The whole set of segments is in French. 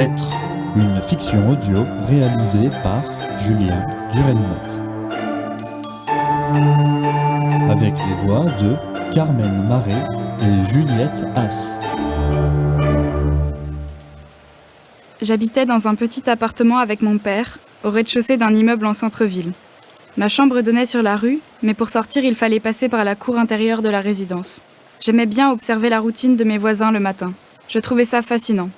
lettres, une fiction audio réalisée par Julien Durelmotte. Avec les voix de Carmen Marais et Juliette Haas. J'habitais dans un petit appartement avec mon père, au rez-de-chaussée d'un immeuble en centre-ville. Ma chambre donnait sur la rue, mais pour sortir, il fallait passer par la cour intérieure de la résidence. J'aimais bien observer la routine de mes voisins le matin. Je trouvais ça fascinant.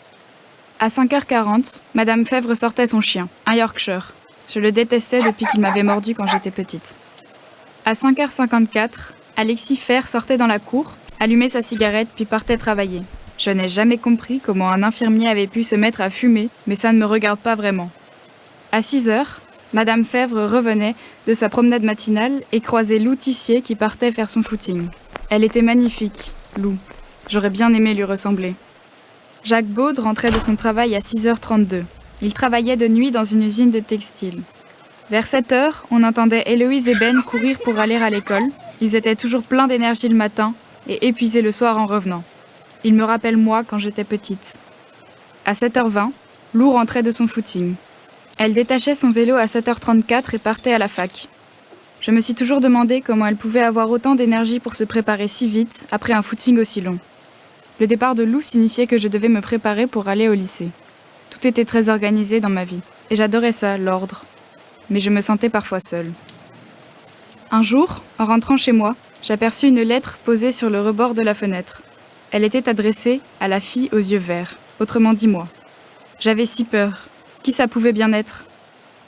À 5h40, Madame Fèvre sortait son chien, un Yorkshire. Je le détestais depuis qu'il m'avait mordu quand j'étais petite. À 5h54, Alexis Fer sortait dans la cour, allumait sa cigarette puis partait travailler. Je n'ai jamais compris comment un infirmier avait pu se mettre à fumer, mais ça ne me regarde pas vraiment. À 6h, Madame Fèvre revenait de sa promenade matinale et croisait Lou Tissier qui partait faire son footing. Elle était magnifique, Lou. J'aurais bien aimé lui ressembler. Jacques Baud rentrait de son travail à 6h32. Il travaillait de nuit dans une usine de textile. Vers 7h, on entendait Héloïse et Ben courir pour aller à l'école. Ils étaient toujours pleins d'énergie le matin et épuisés le soir en revenant. Ils me rappellent moi quand j'étais petite. À 7h20, Lou rentrait de son footing. Elle détachait son vélo à 7h34 et partait à la fac. Je me suis toujours demandé comment elle pouvait avoir autant d'énergie pour se préparer si vite après un footing aussi long. Le départ de Lou signifiait que je devais me préparer pour aller au lycée. Tout était très organisé dans ma vie, et j'adorais ça, l'ordre. Mais je me sentais parfois seule. Un jour, en rentrant chez moi, j'aperçus une lettre posée sur le rebord de la fenêtre. Elle était adressée à la fille aux yeux verts, autrement dit moi. J'avais si peur. Qui ça pouvait bien être ?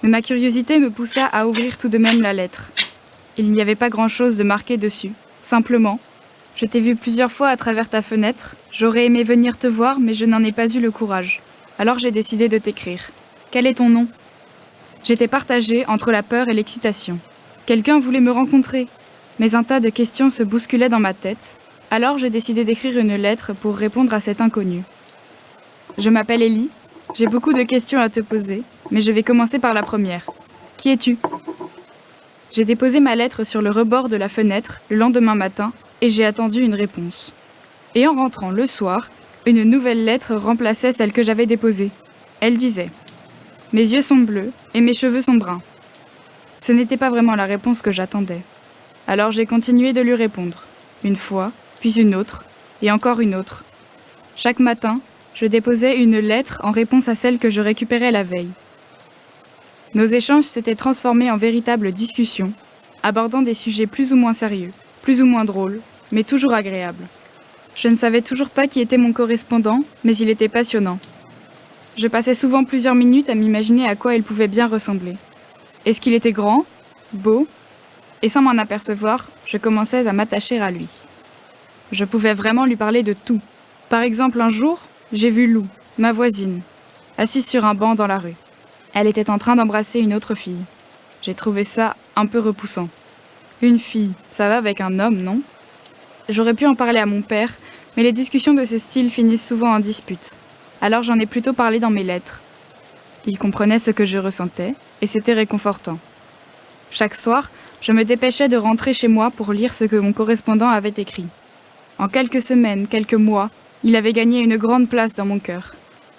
Mais ma curiosité me poussa à ouvrir tout de même la lettre. Il n'y avait pas grand-chose de marqué dessus. Simplement, je t'ai vu plusieurs fois à travers ta fenêtre. J'aurais aimé venir te voir, mais je n'en ai pas eu le courage. Alors j'ai décidé de t'écrire. Quel est ton nom ? J'étais partagée entre la peur et l'excitation. Quelqu'un voulait me rencontrer. Mais un tas de questions se bousculaient dans ma tête. Alors j'ai décidé d'écrire une lettre pour répondre à cet inconnu. Je m'appelle Ellie. J'ai beaucoup de questions à te poser, mais je vais commencer par la première. Qui es-tu ? J'ai déposé ma lettre sur le rebord de la fenêtre le lendemain matin et j'ai attendu une réponse. Et en rentrant le soir, une nouvelle lettre remplaçait celle que j'avais déposée. Elle disait « Mes yeux sont bleus et mes cheveux sont bruns ». Ce n'était pas vraiment la réponse que j'attendais. Alors j'ai continué de lui répondre, une fois, puis une autre, et encore une autre. Chaque matin, je déposais une lettre en réponse à celle que je récupérais la veille. Nos échanges s'étaient transformés en véritables discussions, abordant des sujets plus ou moins sérieux, plus ou moins drôles, mais toujours agréables. Je ne savais toujours pas qui était mon correspondant, mais il était passionnant. Je passais souvent plusieurs minutes à m'imaginer à quoi il pouvait bien ressembler. Est-ce qu'il était grand, beau ? Et sans m'en apercevoir, je commençais à m'attacher à lui. Je pouvais vraiment lui parler de tout. Par exemple, un jour, j'ai vu Lou, ma voisine, assise sur un banc dans la rue. Elle était en train d'embrasser une autre fille. J'ai trouvé ça un peu repoussant. Une fille, ça va avec un homme, non ? J'aurais pu en parler à mon père, mais les discussions de ce style finissent souvent en dispute. Alors j'en ai plutôt parlé dans mes lettres. Il comprenait ce que je ressentais, et c'était réconfortant. Chaque soir, je me dépêchais de rentrer chez moi pour lire ce que mon correspondant avait écrit. En quelques semaines, quelques mois, il avait gagné une grande place dans mon cœur.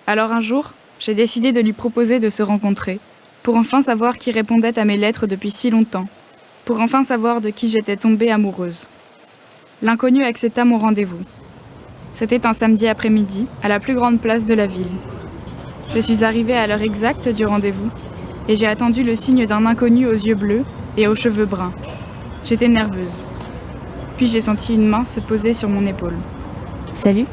Alors un jour, j'ai décidé de lui proposer de se rencontrer, pour enfin savoir qui répondait à mes lettres depuis si longtemps, pour enfin savoir de qui j'étais tombée amoureuse. L'inconnu accepta mon rendez-vous. C'était un samedi après-midi, à la plus grande place de la ville. Je suis arrivée à l'heure exacte du rendez-vous, et j'ai attendu le signe d'un inconnu aux yeux bleus et aux cheveux bruns. J'étais nerveuse. Puis j'ai senti une main se poser sur mon épaule. Salut,